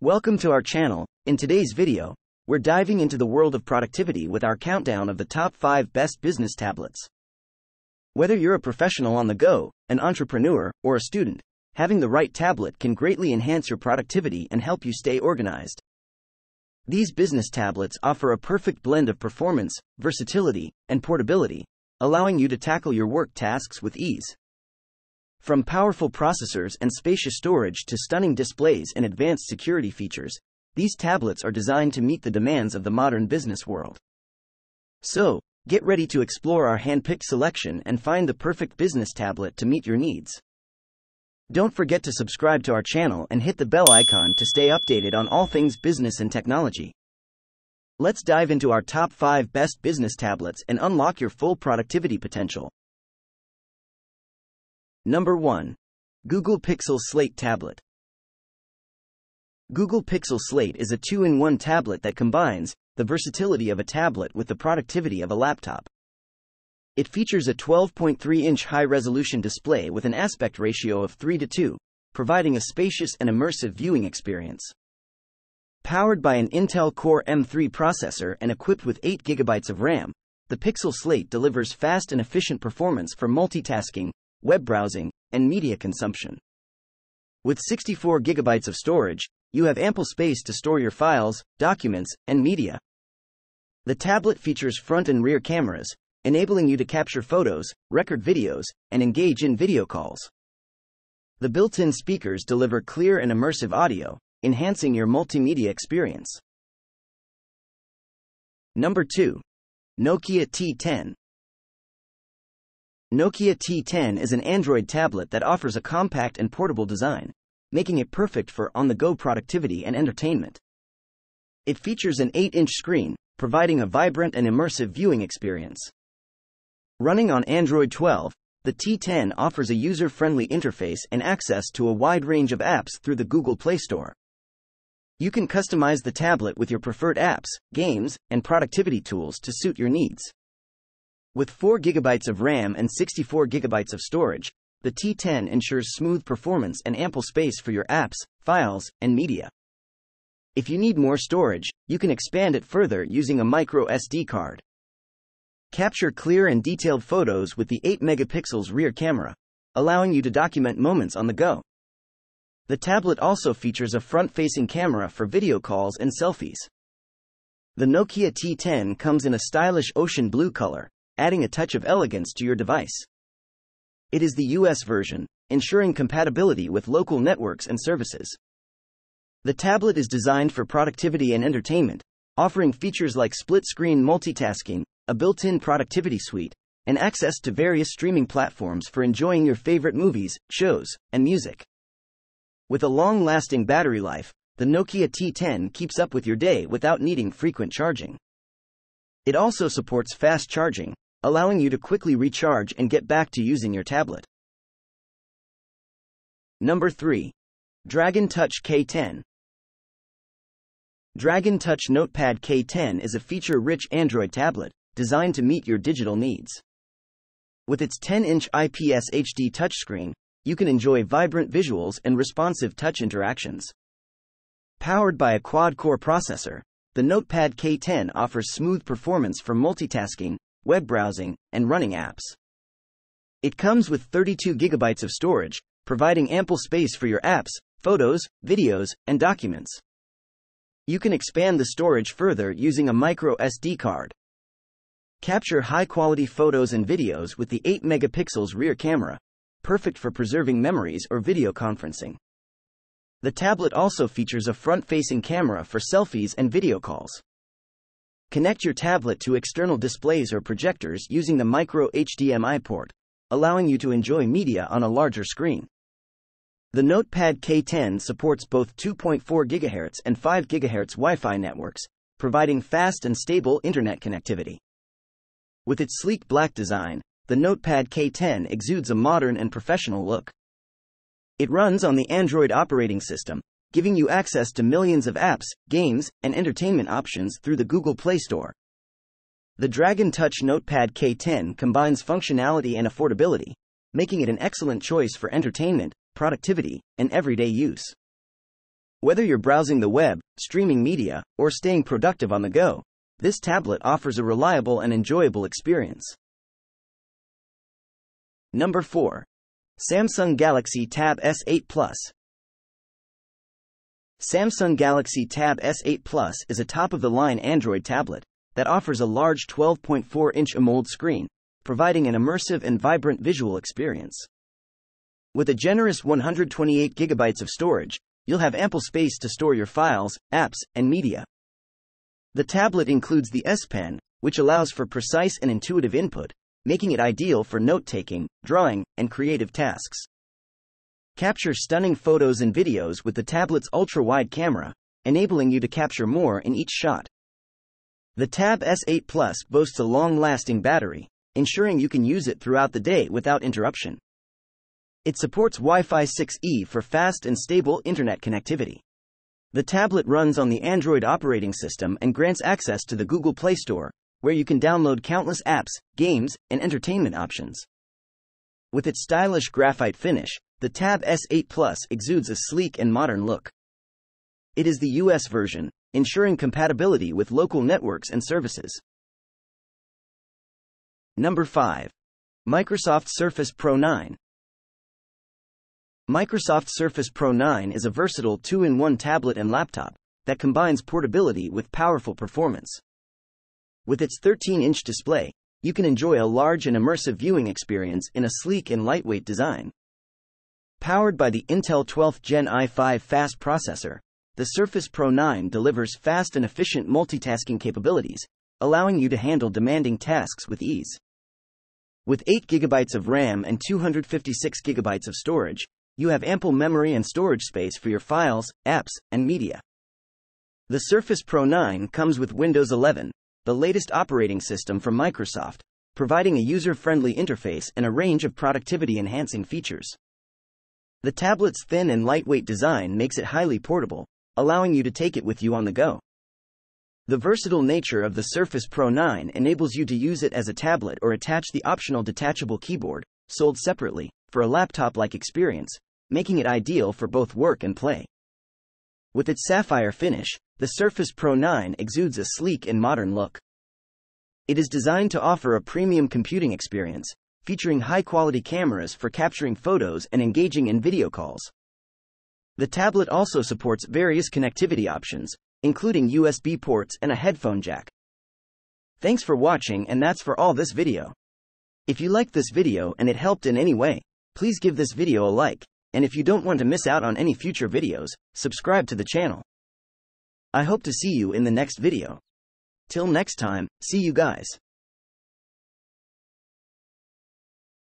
Welcome to our channel. In today's video, we're diving into the world of productivity with our countdown of the top 5 best business tablets. Whether you're a professional on the go, an entrepreneur, or a student, having the right tablet can greatly enhance your productivity and help you stay organized. These business tablets offer a perfect blend of performance, versatility, and portability, allowing you to tackle your work tasks with ease. From powerful processors and spacious storage to stunning displays and advanced security features, these tablets are designed to meet the demands of the modern business world. So, get ready to explore our hand-picked selection and find the perfect business tablet to meet your needs. Don't forget to subscribe to our channel and hit the bell icon to stay updated on all things business and technology. Let's dive into our top 5 best business tablets and unlock your full productivity potential. Number 1. Google Pixel Slate Tablet. Google Pixel Slate is a 2-in-1 tablet that combines the versatility of a tablet with the productivity of a laptop. It features a 12.3-inch high-resolution display with an aspect ratio of 3:2, providing a spacious and immersive viewing experience. Powered by an Intel Core M3 processor and equipped with 8 GB of RAM, the Pixel Slate delivers fast and efficient performance for multitasking, web browsing, and media consumption. With 64 GB of storage, you have ample space to store your files, documents, and media. The tablet features front and rear cameras, enabling you to capture photos, record videos, and engage in video calls. The built-in speakers deliver clear and immersive audio, enhancing your multimedia experience. Number 2. Nokia T10. Nokia T10 is an Android tablet that offers a compact and portable design, making it perfect for on-the-go productivity and entertainment. It features an 8-inch screen, providing a vibrant and immersive viewing experience. Running on Android 12, the T10 offers a user-friendly interface and access to a wide range of apps through the Google Play Store. You can customize the tablet with your preferred apps, games, and productivity tools to suit your needs. With 4 GB of RAM and 64 GB of storage, the T10 ensures smooth performance and ample space for your apps, files, and media. If you need more storage, you can expand it further using a micro SD card. Capture clear and detailed photos with the 8 megapixels rear camera, allowing you to document moments on the go. The tablet also features a front-facing camera for video calls and selfies. The Nokia T10 comes in a stylish ocean blue color, adding a touch of elegance to your device. It is the US version, ensuring compatibility with local networks and services. The tablet is designed for productivity and entertainment, offering features like split-screen multitasking, a built-in productivity suite, and access to various streaming platforms for enjoying your favorite movies, shows, and music. With a long-lasting battery life, the Nokia T10 keeps up with your day without needing frequent charging. It also supports fast charging, allowing you to quickly recharge and get back to using your tablet. Number 3. Dragon Touch K10. Dragon Touch Notepad K10 is a feature-rich Android tablet, designed to meet your digital needs. With its 10-inch IPS HD touchscreen, you can enjoy vibrant visuals and responsive touch interactions. Powered by a quad-core processor, the Notepad K10 offers smooth performance for multitasking, web browsing, and running apps. It comes with 32 GB of storage, providing ample space for your apps, photos, videos, and documents. You can expand the storage further using a micro SD card. Capture high-quality photos and videos with the 8 megapixels rear camera, perfect for preserving memories or video conferencing. The tablet also features a front-facing camera for selfies and video calls. Connect your tablet to external displays or projectors using the micro HDMI port, allowing you to enjoy media on a larger screen. The Notepad K10 supports both 2.4 GHz and 5 GHz Wi-Fi networks, providing fast and stable internet connectivity. With its sleek black design, the Notepad K10 exudes a modern and professional look. It runs on the Android operating system, giving you access to millions of apps, games, and entertainment options through the Google Play Store. The Dragon Touch Notepad K10 combines functionality and affordability, making it an excellent choice for entertainment, productivity, and everyday use. Whether you're browsing the web, streaming media, or staying productive on the go, this tablet offers a reliable and enjoyable experience. Number 4. Samsung Galaxy Tab S8 Plus. Samsung Galaxy Tab S8 Plus is a top-of-the-line Android tablet that offers a large 12.4-inch AMOLED screen, providing an immersive and vibrant visual experience. With a generous 128 GB of storage, you'll have ample space to store your files, apps, and media. The tablet includes the S Pen, which allows for precise and intuitive input, making it ideal for note-taking, drawing, and creative tasks. Capture stunning photos and videos with the tablet's ultra-wide camera, enabling you to capture more in each shot. The Tab S8 Plus boasts a long-lasting battery, ensuring you can use it throughout the day without interruption. It supports Wi-Fi 6E for fast and stable internet connectivity. The tablet runs on the Android operating system and grants access to the Google Play Store, where you can download countless apps, games, and entertainment options. With its stylish graphite finish, the Tab S8 Plus exudes a sleek and modern look. It is the US version, ensuring compatibility with local networks and services. Number 5. Microsoft Surface Pro 9. Microsoft Surface Pro 9 is a versatile 2-in-1 tablet and laptop that combines portability with powerful performance. With its 13-inch display, you can enjoy a large and immersive viewing experience in a sleek and lightweight design. Powered by the Intel 12th Gen i5 fast processor, the Surface Pro 9 delivers fast and efficient multitasking capabilities, allowing you to handle demanding tasks with ease. With 8 GB of RAM and 256 GB of storage, you have ample memory and storage space for your files, apps, and media. The Surface Pro 9 comes with Windows 11, the latest operating system from Microsoft, providing a user-friendly interface and a range of productivity-enhancing features. The tablet's thin and lightweight design makes it highly portable, allowing you to take it with you on the go. The versatile nature of the Surface Pro 9 enables you to use it as a tablet or attach the optional detachable keyboard, sold separately, for a laptop-like experience, making it ideal for both work and play. With its sapphire finish, the Surface Pro 9 exudes a sleek and modern look. It is designed to offer a premium computing experience, featuring high-quality cameras for capturing photos and engaging in video calls. The tablet also supports various connectivity options, including USB ports and a headphone jack. Thanks for watching, and that's for all this video. If you liked this video and it helped in any way, please give this video a like, and if you don't want to miss out on any future videos, subscribe to the channel. I hope to see you in the next video. Till next time, see you guys.